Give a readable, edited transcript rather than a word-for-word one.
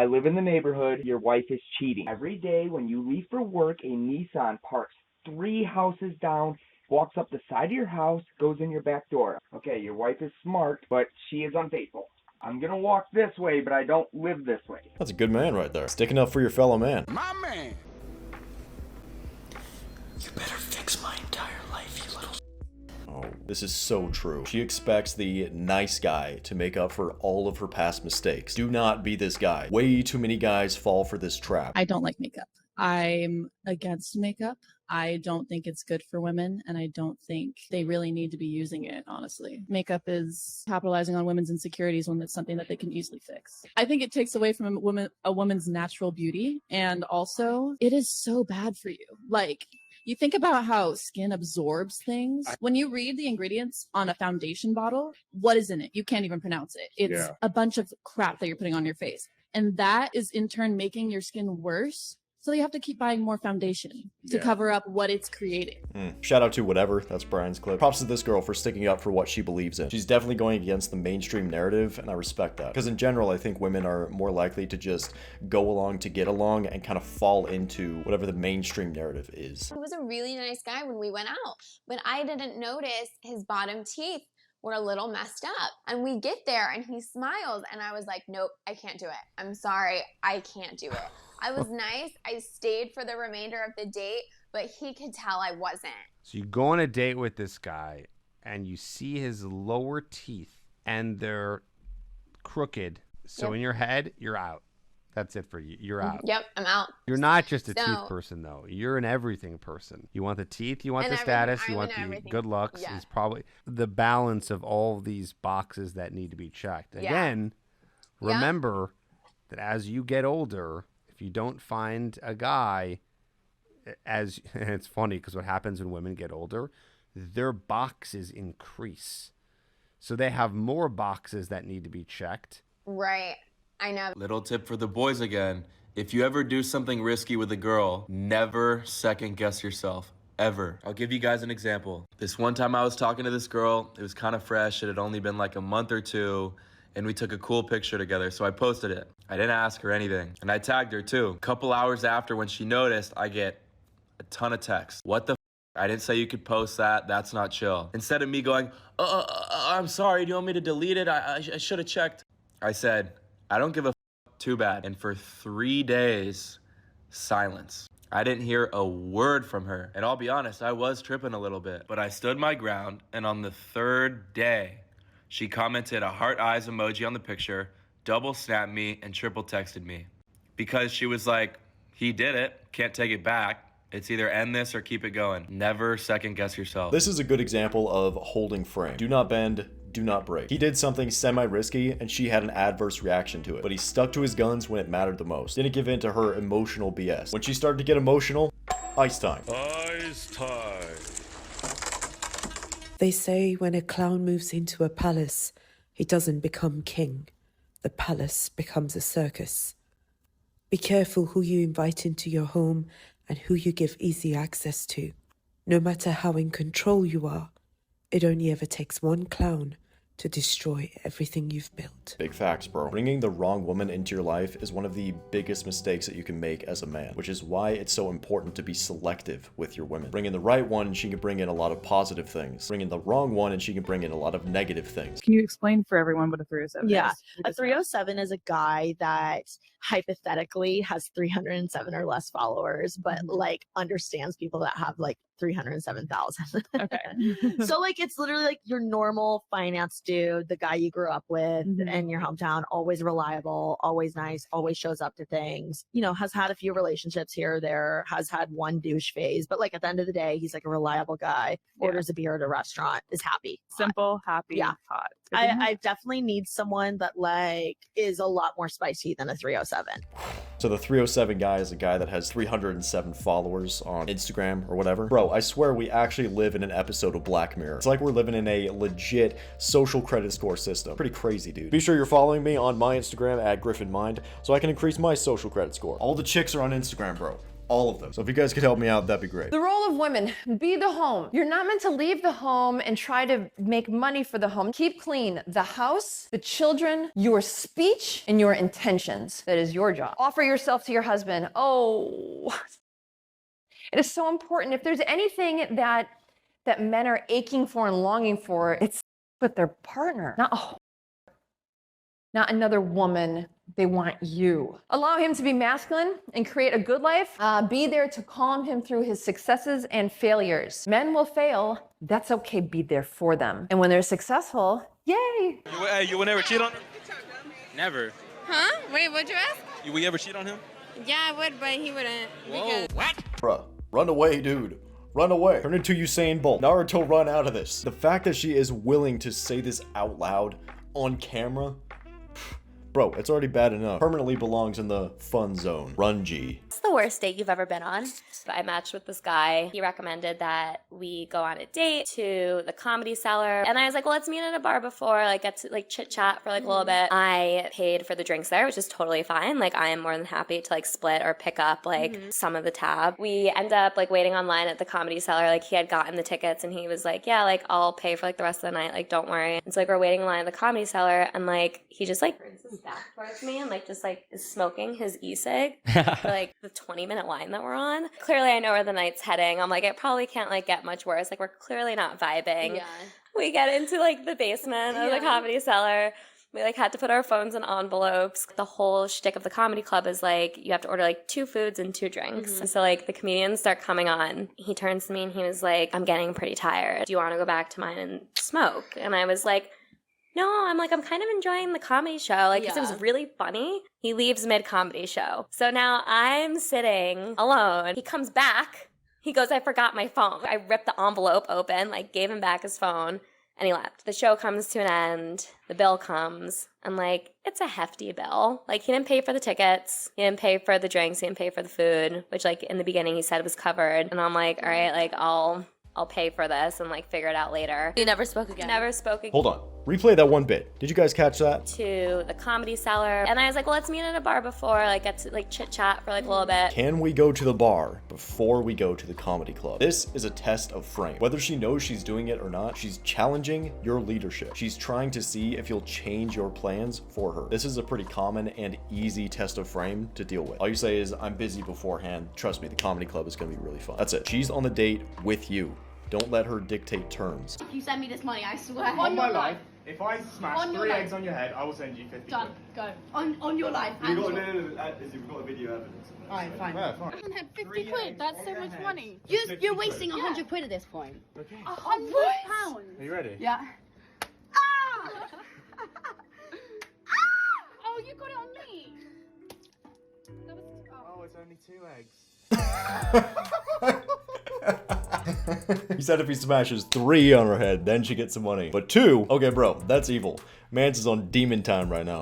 I live in the neighborhood. Your wife is cheating. Every day when you leave for work, a Nissan parks 3 houses down, walks up the side of your house, goes in your back door. Okay, your wife is smart, but she is unfaithful. I'm gonna walk this way, but I don't live this way. That's a good man right there. Sticking up for your fellow man. My man! You better fix my entire life, you little... Oh, this is so true. She expects the nice guy to make up for all of her past mistakes. Do not be this guy. Way too many guys fall for this trap. I don't like makeup. I'm against makeup. I don't think it's good for women, and I don't think they really need to be using it, honestly. Makeup is capitalizing on women's insecurities when it's something that they can easily fix. I think it takes away from a woman's natural beauty, and also it is so bad for you. Like, you think about how skin absorbs things. When you read the ingredients on a foundation bottle, what is in it? You can't even pronounce it. It's a bunch of crap that you're putting on your face. And that is in turn making your skin worse. So you have to keep buying more foundation to cover up what it's creating. Shout out to whatever, that's Brian's clip. Props to this girl for sticking up for what she believes in. She's definitely going against the mainstream narrative, and I respect that. Because in general, I think women are more likely to just go along to get along and kind of fall into whatever the mainstream narrative is. He was a really nice guy when we went out, but I didn't notice his bottom teeth were a little messed up. And we get there and he smiles and I was like, nope, I can't do it. I'm sorry, I can't do it. I was nice. I stayed for the remainder of the date, but he could tell I wasn't. So you go on a date with this guy and you see his lower teeth and they're crooked. So in your head, you're out. That's it for you. You're out. Yep, I'm out. You're not just a teeth person, though. You're an everything person. You want the teeth, you want the status, you want the good looks. Yeah. Is probably the balance of all these boxes that need to be checked. Again, remember that as you get older, if you don't find a guy, and it's funny because what happens when women get older, their boxes increase. So they have more boxes that need to be checked. Right. I know. Little tip for the boys again. If you ever do something risky with a girl, never second guess yourself. Ever. I'll give you guys an example. This one time I was talking to this girl. It was kind of fresh. It had only been like a month or two. And we took a cool picture together, so I posted it. I didn't ask her anything. And I tagged her too. A couple hours after, when she noticed, I get a ton of texts. What the f? I didn't say you could post that. That's not chill. Instead of me going, I'm sorry, do you want me to delete it? I should have checked. I said, I don't give a f, too bad. And for 3 days, silence. I didn't hear a word from her. And I'll be honest, I was tripping a little bit. But I stood my ground, and on the 3rd day, she commented a heart eyes emoji on the picture, double snapped me, and triple texted me. Because she was like, he did it, can't take it back. It's either end this or keep it going. Never second guess yourself. This is a good example of holding frame. Do not bend, do not break. He did something semi-risky and she had an adverse reaction to it, but he stuck to his guns when it mattered the most. Didn't give in to her emotional BS. When she started to get emotional, ice time. Ice time. They say when a clown moves into a palace, he doesn't become king. The palace becomes a circus. Be careful who you invite into your home and who you give easy access to. No matter how in control you are, it only ever takes one clown to destroy everything you've built. Big facts, bro. Bringing the wrong woman into your life is one of the biggest mistakes that you can make as a man, which is why it's so important to be selective with your women. Bring in the right one and she can bring in a lot of positive things. Bring in the wrong one and she can bring in a lot of negative things. Can you explain for everyone what a 307 is? Yeah, a 307 is a guy that hypothetically has 307 or less followers, but like understands people that have like 307,000. Okay. So like it's literally like your normal finance dude, the guy you grew up with in your hometown, always reliable, always nice, always shows up to things, you know, has had a few relationships here or there, has had one douche phase, but like at the end of the day, he's like a reliable guy, orders a beer at a restaurant, is happy. Simple, happy, hot. I definitely need someone that like is a lot more spicy than a 307. So the 307 guy is a guy that has 307 followers on Instagram or whatever. Bro, I swear we actually live in an episode of Black Mirror. It's like we're living in a legit social credit score system. Pretty crazy, dude. Be sure you're following me on my Instagram at GriffinMind so I can increase my social credit score. All the chicks are on Instagram, bro. all of them. So if you guys could help me out, that'd be great. The role of women, be the home. You're not meant to leave the home and try to make money for the home. Keep clean the house, the children, your speech, and your intentions. That is your job. Offer yourself to your husband. Oh, it is so important. If there's anything that men are aching for and longing for, it's with their partner, not another woman. They want you. Allow him to be masculine and create a good life. Be there to calm him through his successes and failures. Men will fail. That's okay. Be there for them. And when they're successful, yay. You would never cheat on him? Never. Huh? Wait, what'd you ask? Will you ever cheat on him? Yeah, I would, but he wouldn't. Whoa. What? Bruh, run away, dude. Run away. Turn into Usain Bolt. Naruto, run out of this. The fact that she is willing to say this out loud on camera, bro, it's already bad enough. Permanently belongs in the fun zone. Run, G. What's the worst date you've ever been on? I matched with this guy. He recommended that we go on a date to the Comedy Cellar. And I was like, well, let's meet at a bar before, get to chit chat for a little bit. I paid for the drinks there, which is totally fine. I am more than happy to split or pick up some of the tab. We end up waiting online at the Comedy Cellar. He had gotten the tickets and he was like, yeah, I'll pay for the rest of the night. Don't worry. And so we're waiting in line at the Comedy Cellar and he just turns his back towards me and just is smoking his e-cig for the 20-minute line that we're on. Clearly I know where the night's heading. I'm it probably can't get much worse. We're clearly not vibing. Yeah. We get into the basement of the Comedy Cellar. We had to put our phones in envelopes. The whole shtick of the comedy club is you have to order 2 foods and 2 drinks. Mm-hmm. So the comedians start coming on. He turns to me and he was like, I'm getting pretty tired. Do you want to go back to mine and smoke? And I was like, no, I'm kind of enjoying the comedy show, because it was really funny. He leaves mid-comedy show. So now I'm sitting alone. He comes back. He goes, I forgot my phone. I ripped the envelope open, gave him back his phone, and he left. The show comes to an end. The bill comes. And, it's a hefty bill. He didn't pay for the tickets. He didn't pay for the drinks. He didn't pay for the food, which, in the beginning he said was covered. And I'm all right, I'll pay for this and figure it out later. You never spoke again? Never spoke again. Hold on. Replay that one bit. Did you guys catch that? To the Comedy Cellar. And I was like, well, let's meet at a bar before, get to chit chat for a little bit. Can we go to the bar before we go to the comedy club? This is a test of frame. Whether she knows she's doing it or not, she's challenging your leadership. She's trying to see if you'll change your plans for her. This is a pretty common and easy test of frame to deal with. All you say is, I'm busy beforehand. Trust me, the comedy club is gonna be really fun. That's it. She's on the date with you. Don't let her dictate terms. If you send me this money, I swear. On my life, if I smash 3 eggs on your head, I will send you 50 Done. Go. On your life. We've got a video evidence. Alright, fine. Yeah, fine. I had 50 quid. That's so much money. You're wasting 100 quid at this point. Okay. 100 pounds. Are you ready? Yeah. Oh, you got it on me. Oh, it's only 2 eggs. He said if he smashes 3 on her head, then she gets some money. But 2? Okay, bro, that's evil. Mance is on demon time right now.